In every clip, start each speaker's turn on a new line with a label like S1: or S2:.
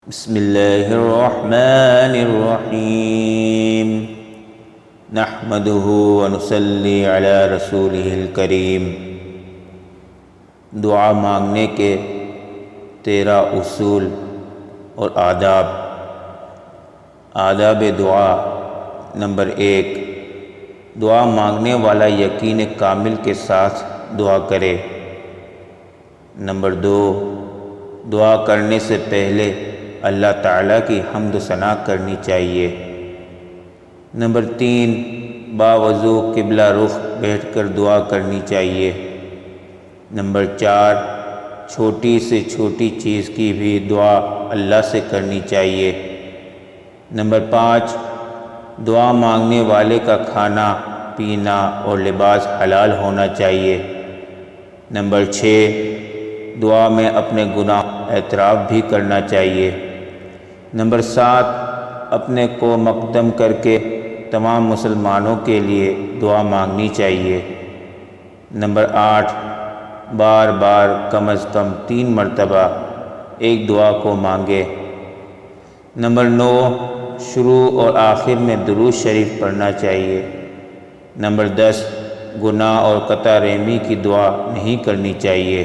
S1: بسم اللہ الرحمن الرحیم نحمده ونصلی علی رسولہ الکریم۔ دعا مانگنے کے 13 اصول اور آداب۔ آداب دعا۔ نمبر 1، دعا مانگنے والا یقین کامل کے ساتھ دعا کرے۔ نمبر 2، دعا کرنے سے پہلے اللہ تعالیٰ کی حمد و ثنا کرنی چاہیے۔ نمبر 3، باوضو قبلہ رخ بیٹھ کر دعا کرنی چاہیے۔ نمبر 4، چھوٹی سے چھوٹی چیز کی بھی دعا اللہ سے کرنی چاہیے۔ نمبر 5، دعا مانگنے والے کا کھانا پینا اور لباس حلال ہونا چاہیے۔ نمبر 6، دعا میں اپنے گناہ اعتراف بھی کرنا چاہیے۔ نمبر 7، اپنے کو مقدم کر کے تمام مسلمانوں کے لیے دعا مانگنی چاہیے۔ نمبر 8، بار بار کم از کم 3 مرتبہ ایک دعا کو مانگے۔ نمبر 9، شروع اور آخر میں درود شریف پڑھنا چاہیے۔ نمبر 10، گناہ اور قطع رحمی کی دعا نہیں کرنی چاہیے۔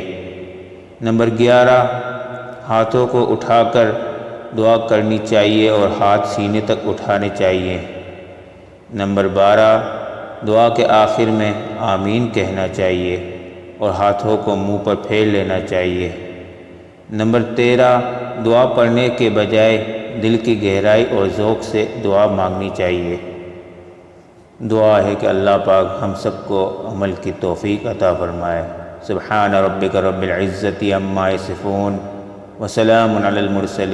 S1: نمبر 11، ہاتھوں کو اٹھا کر دعا کرنی چاہیے اور ہاتھ سینے تک اٹھانے چاہیے۔ نمبر 12، دعا کے آخر میں آمین کہنا چاہیے اور ہاتھوں کو منہ پر پھیر لینا چاہیے۔ نمبر 13، دعا پڑھنے کے بجائے دل کی گہرائی اور ذوق سے دعا مانگنی چاہیے۔ دعا ہے کہ اللہ پاک ہم سب کو عمل کی توفیق عطا فرمائے۔ سبحان ربک رب العزت عما یصفون وسلام علی المرسلین۔